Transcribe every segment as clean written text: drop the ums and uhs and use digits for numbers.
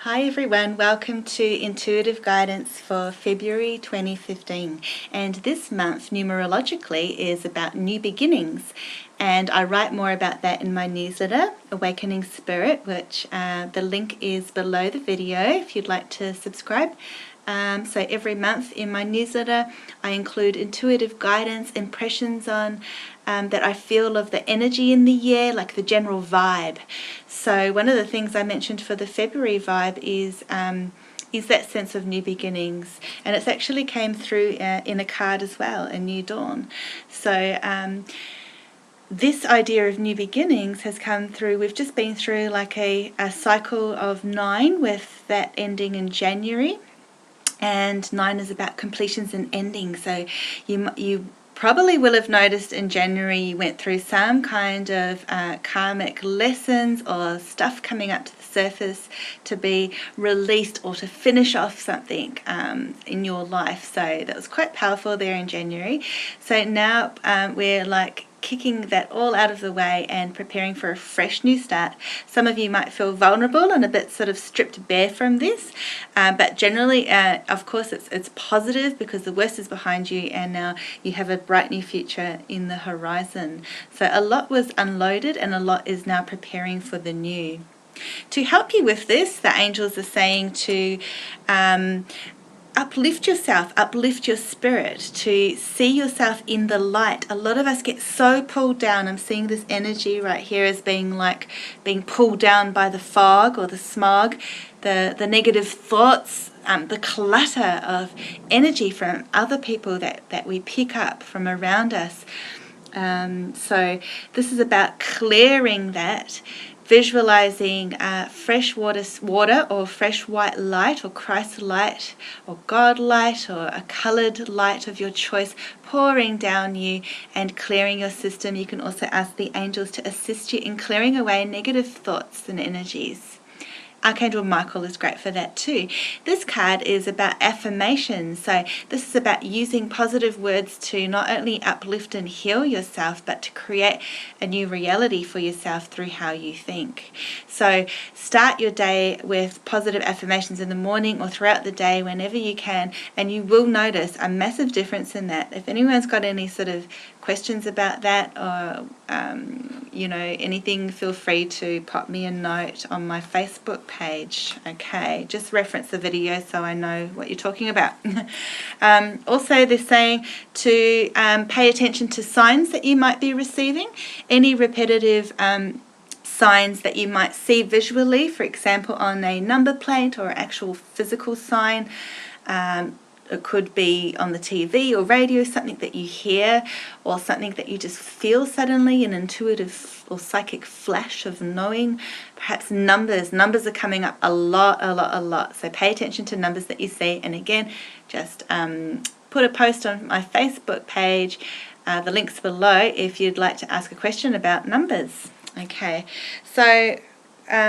Hi everyone, welcome to Intuitive Guidance for February 2015, and this month numerologically is about new beginnings, and I write more about that in my newsletter, Awakening Spirit, which the link is below the video if you'd like to subscribe. So every month in my newsletter I include intuitive guidance, impressions on that I feel of the energy in the year, like the general vibe. So one of the things I mentioned for the February vibe is that sense of new beginnings, and it's actually came through in a card as well, a new dawn. So this idea of new beginnings has come through. We've just been through like a cycle of 9 with that ending in January. And 9 is about completions and endings. So you probably will have noticed in January you went through some kind of karmic lessons or stuff coming up to the surface to be released or to finish off something in your life. So that was quite powerful there in January. So now we're like kicking that all out of the way and preparing for a fresh new start. Some of you might feel vulnerable and a bit sort of stripped bare from this, but generally, of course, it's positive because the worst is behind you and now you have a bright new future in the horizon. So a lot was unloaded and a lot is now preparing for the new. To help you with this, the angels are saying to uplift yourself, uplift your spirit, to see yourself in the light. A lot of us get so pulled down. I'm seeing this energy right here as being like being pulled down by the fog or the smog, the negative thoughts, the clutter of energy from other people that we pick up from around us. So this is about clearing that, visualizing fresh water or fresh white light or Christ light or God light or a colored light of your choice pouring down you and clearing your system. You can also ask the angels to assist you in clearing away negative thoughts and energies. Archangel Michael is great for that too. This card is about affirmations. So this is about using positive words to not only uplift and heal yourself, but to create a new reality for yourself through how you think. So start your day with positive affirmations in the morning or throughout the day whenever you can, and you will notice a massive difference in that. If anyone's got any sort of questions about that or anything, feel free to pop me a note on my Facebook page. Okay, just reference the video so I know what you're talking about. Also, they're saying to pay attention to signs that you might be receiving, any repetitive signs that you might see visually, for example on a number plate or actual physical sign. It could be on the TV or radio, something that you hear, or something that you just feel suddenly, an intuitive or psychic flash of knowing. Perhaps numbers are coming up a lot. So pay attention to numbers that you see. And again, just put a post on my Facebook page, the link's below, if you'd like to ask a question about numbers. Okay, so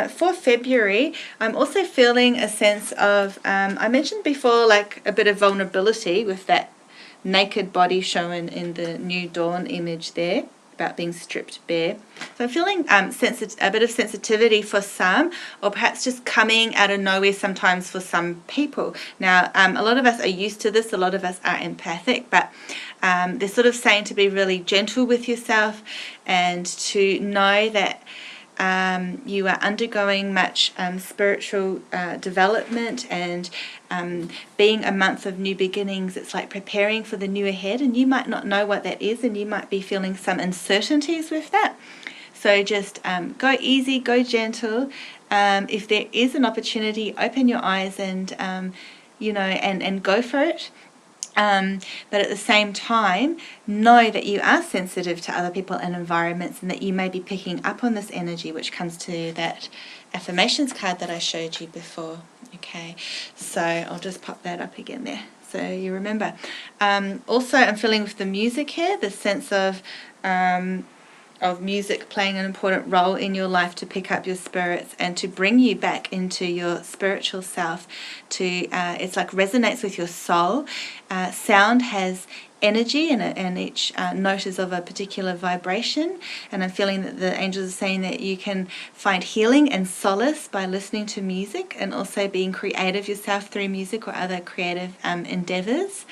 for February, I'm also feeling a sense of, I mentioned before, like a bit of vulnerability with that naked body shown in the New Dawn image there, about being stripped bare. So I'm feeling a bit of sensitivity for some, or perhaps just coming out of nowhere sometimes for some people. Now, a lot of us are used to this, a lot of us are empathic, but they're sort of saying to be really gentle with yourself and to know that you are undergoing much spiritual development, and being a month of new beginnings, it's like preparing for the new ahead, and you might not know what that is, and you might be feeling some uncertainties with that. So just go easy, go gentle. If there is an opportunity, open your eyes and and go for it. But at the same time, know that you are sensitive to other people and environments, and that you may be picking up on this energy, which comes to that affirmations card that I showed you before. Okay, so I'll just pop that up again there so you remember. Also, I'm feeling with the music here the sense of music playing an important role in your life to pick up your spirits and to bring you back into your spiritual self. It's like resonates with your soul. Sound has energy, and each note is of a particular vibration, and I'm feeling that the angels are saying that you can find healing and solace by listening to music, and also being creative yourself through music or other creative endeavors.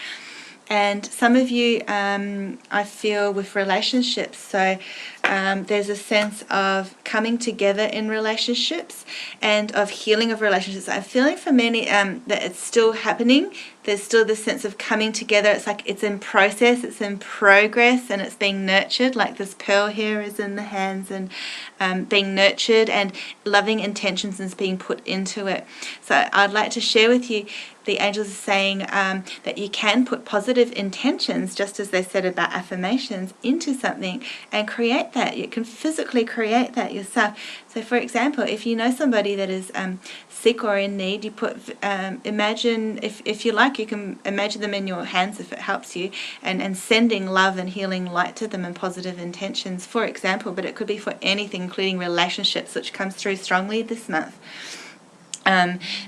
And some of you, I feel, with relationships, so there's a sense of coming together in relationships and of healing of relationships. I'm feeling for many that it's still happening. There's still this sense of coming together. It's like it's in process, it's in progress, and it's being nurtured. Like this pearl here is in the hands and being nurtured, and loving intentions is being put into it. So I'd like to share with you, the angels are saying that you can put positive intentions, just as they said about affirmations, into something and create that. You can physically create that yourself. So for example, if you know somebody that is sick or in need, you put imagine, if you like, you can imagine them in your hands if it helps you, and sending love and healing light to them and positive intentions, for example. But it could be for anything, including relationships, which comes through strongly this month.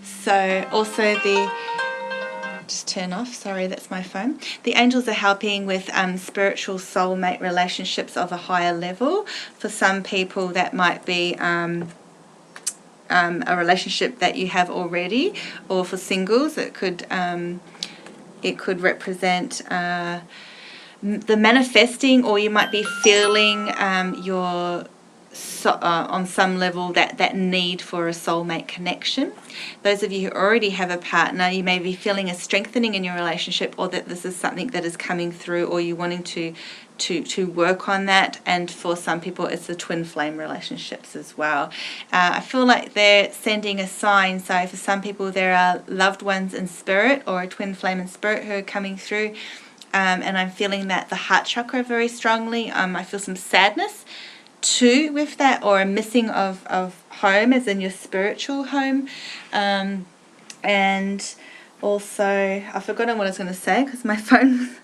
So also just turn off, sorry, that's my phone. The angels are helping with spiritual soulmate relationships of a higher level. For some people that might be a relationship that you have already, or for singles it could represent the manifesting, or you might be feeling on some level that need for a soulmate connection. Those of you who already have a partner, you may be feeling a strengthening in your relationship, or that this is something that is coming through, or you're wanting to work on that. And for some people it's the twin flame relationships as well. I feel like they're sending a sign. So for some people there are loved ones in spirit, or a twin flame in spirit, who are coming through, and I'm feeling that the heart chakra very strongly. I feel some sadness too with that, or a missing of home, as in your spiritual home. And also, I've forgotten what I was going to say because my phone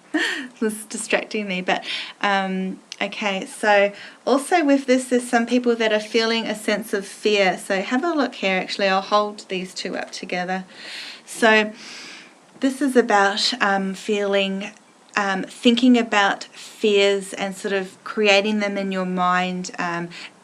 was distracting me. But okay, so also with this, there's some people that are feeling a sense of fear. So have a look here. Actually, I'll hold these two up together. So this is about thinking about fears and sort of creating them in your mind,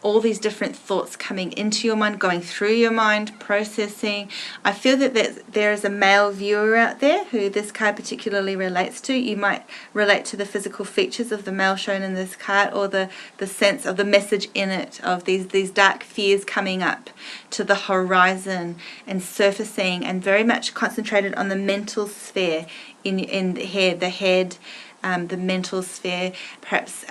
all these different thoughts coming into your mind, going through your mind, processing. I feel that there is a male viewer out there who this card particularly relates to. You might relate to the physical features of the male shown in this card, or the sense of the message in it, of these dark fears coming up to the horizon and surfacing, and very much concentrated on the mental sphere, in the head, the mental sphere. Perhaps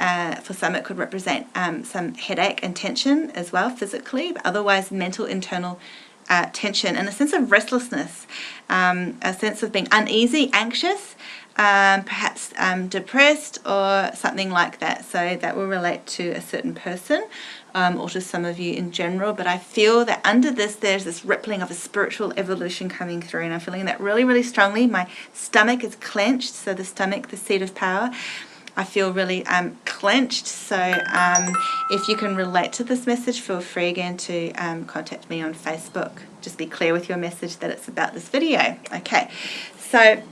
for some it could represent some headache and tension as well physically, but otherwise mental internal tension, and a sense of restlessness, a sense of being uneasy, anxious, perhaps depressed or something like that. So that will relate to a certain person, or to some of you in general. But I feel that under this there's this rippling of a spiritual evolution coming through, and I'm feeling that really, really strongly. My stomach is clenched, so the stomach, the seat of power, I feel really clenched. So if you can relate to this message, feel free again to contact me on Facebook. Just be clear with your message that it's about this video. Okay, so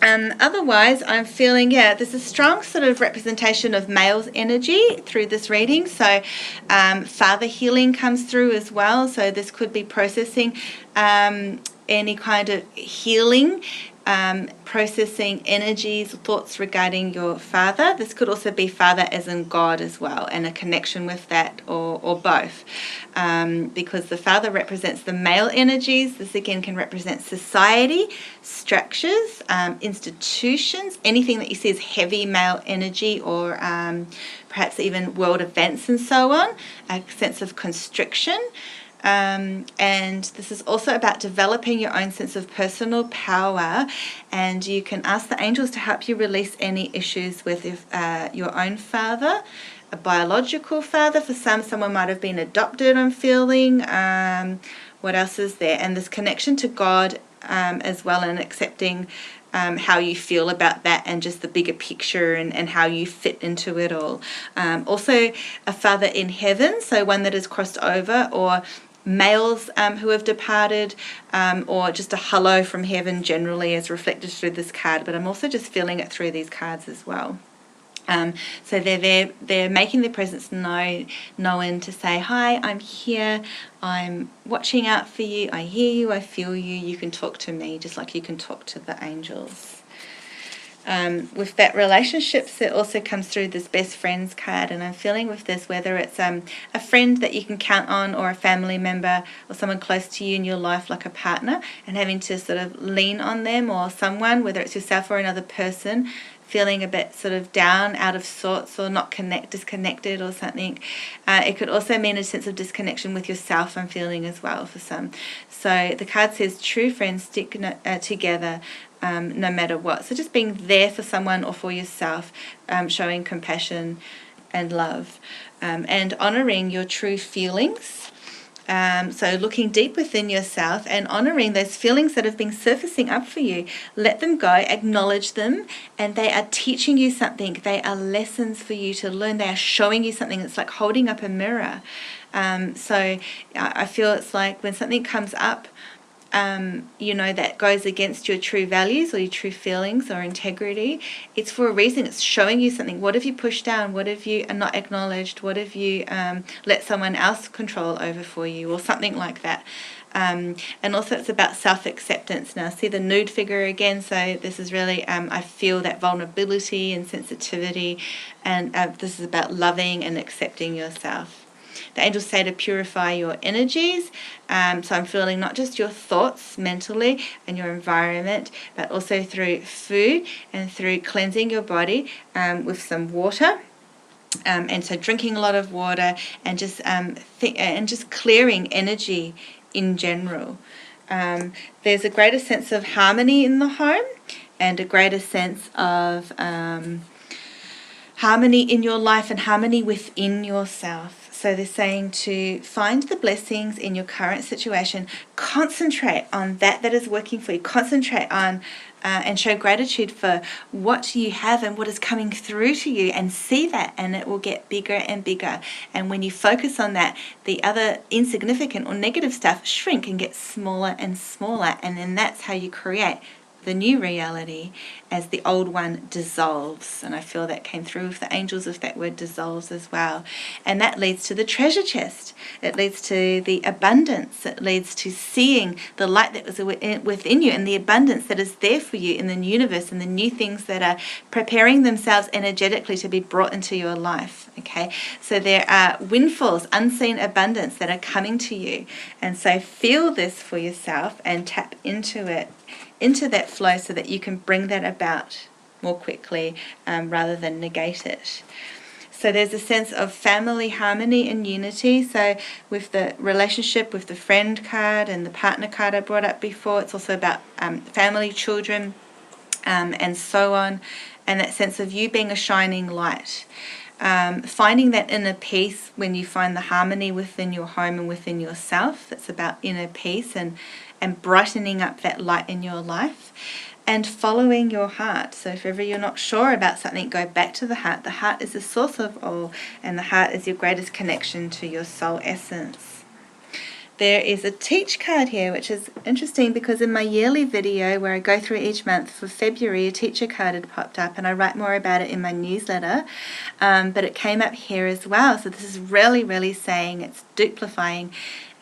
otherwise I'm feeling, there's a strong sort of representation of male's energy through this reading. So father healing comes through as well. So this could be processing any kind of healing, processing energies, thoughts regarding your father. This could also be father as in God as well, and a connection with that, or both, because the father represents the male energies. This again can represent society, structures, institutions, anything that you see as heavy male energy, or perhaps even world events and so on, a sense of constriction. And this is also about developing your own sense of personal power, and you can ask the angels to help you release any issues with your own father, a biological father. For someone might have been adopted, I'm feeling. What else is there? And this connection to God as well, and accepting how you feel about that and just the bigger picture and how you fit into it all. Also a father in heaven, so one that has crossed over, or males who have departed, or just a hello from heaven generally as reflected through this card, but I'm also just feeling it through these cards as well. So they're making their presence known to say, hi, I'm here, I'm watching out for you, I hear you, I feel you, you can talk to me just like you can talk to the angels. With that relationships, it also comes through this best friends card, and I'm feeling with this, whether it's a friend that you can count on, or a family member or someone close to you in your life like a partner, and having to sort of lean on them, or someone, whether it's yourself or another person, feeling a bit sort of down, out of sorts, or not disconnected or something. It could also mean a sense of disconnection with yourself, I'm feeling as well for some. So the card says true friends stick together no matter what. So just being there for someone or for yourself, showing compassion and love, and honouring your true feelings. So looking deep within yourself and honouring those feelings that have been surfacing up for you. Let them go, acknowledge them, and they are teaching you something. They are lessons for you to learn. They are showing you something. It's like holding up a mirror. So I feel it's like when something comes up, that goes against your true values or your true feelings or integrity, it's for a reason. It's showing you something. What have you pushed down? What have you not acknowledged? What have you let someone else control over for you, or something like that? And also it's about self-acceptance. Now see the nude figure again, so this is really I feel that vulnerability and sensitivity, and this is about loving and accepting yourself. The angels say to purify your energies, so I'm feeling not just your thoughts mentally and your environment, but also through food and through cleansing your body with some water. And so drinking a lot of water and just clearing energy in general. There's a greater sense of harmony in the home, and a greater sense of harmony in your life and harmony within yourself. So they're saying to find the blessings in your current situation, concentrate on that is working for you, concentrate on and show gratitude for what you have and what is coming through to you, and see that, and it will get bigger and bigger. And when you focus on that, the other insignificant or negative stuff shrink and get smaller and smaller, and then that's how you create the new reality as the old one dissolves. And I feel that came through with the angels with that word dissolves as well. And that leads to the treasure chest. It leads to the abundance. It leads to seeing the light that was within you and the abundance that is there for you in the universe, and the new things that are preparing themselves energetically to be brought into your life. Okay, so there are windfalls, unseen abundance that are coming to you. And so feel this for yourself and tap into it, into that flow, so that you can bring that about more quickly rather than negate it. So there's a sense of family harmony and unity. So with the relationship, with the friend card and the partner card I brought up before, it's also about family, children, and so on, and that sense of you being a shining light. Finding that inner peace when you find the harmony within your home and within yourself. It's about inner peace and brightening up that light in your life, and following your heart. So if ever you're not sure about something, go back to the heart. The heart is the source of all, and the heart is your greatest connection to your soul essence. There is a teach card here, which is interesting because in my yearly video where I go through each month for February, a teacher card had popped up, and I write more about it in my newsletter, but it came up here as well. So this is really, really saying, it's duplifying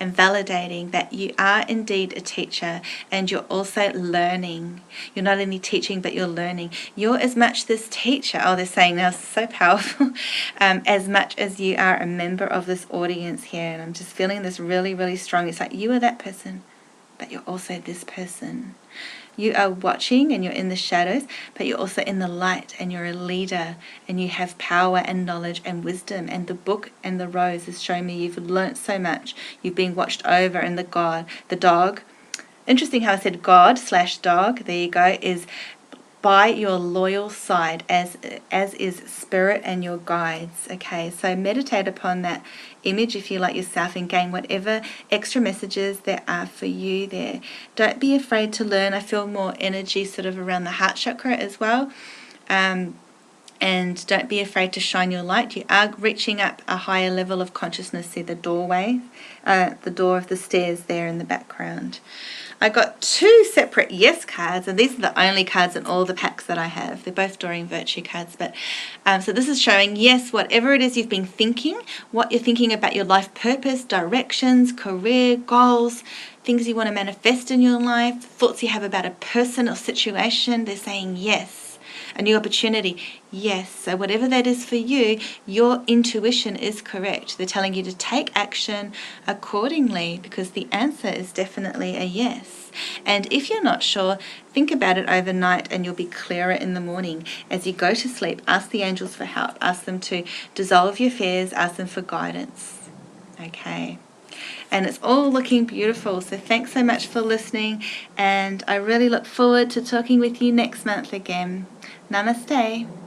and validating that you are indeed a teacher, and you're also learning. You're not only teaching, but you're learning. You're as much this teacher, they're saying now, so powerful, as much as you are a member of this audience here. And I'm just feeling this really, really strong. It's like you are that person, but you're also this person. You are watching and you're in the shadows, but you're also in the light, and you're a leader, and you have power and knowledge and wisdom. And the book and the rose is showing me you've learnt so much. You've been watched over, and the dog. Interesting how I said God/dog. There you go. Is by your loyal side, as is spirit and your guides. Okay, so meditate upon that image if you like yourself, and gain whatever extra messages there are for you there. Don't be afraid to learn. I feel more energy sort of around the heart chakra as well. And don't be afraid to shine your light. You are reaching up a higher level of consciousness. See the doorway, the door of the stairs there in the background. I got 2 separate yes cards, and these are the only cards in all the packs that I have. They're both Doreen Virtue cards, but so this is showing, yes, whatever it is you've been thinking, what you're thinking about your life purpose, directions, career, goals, things you want to manifest in your life, thoughts you have about a person or situation, they're saying yes. A new opportunity, yes. So whatever that is for you, your intuition is correct. They're telling you to take action accordingly, because the answer is definitely a yes. And if you're not sure, think about it overnight and you'll be clearer in the morning. As you go to sleep, ask the angels for help. Ask them to dissolve your fears. Ask them for guidance. Okay. And it's all looking beautiful. So thanks so much for listening. And I really look forward to talking with you next month again. Namaste.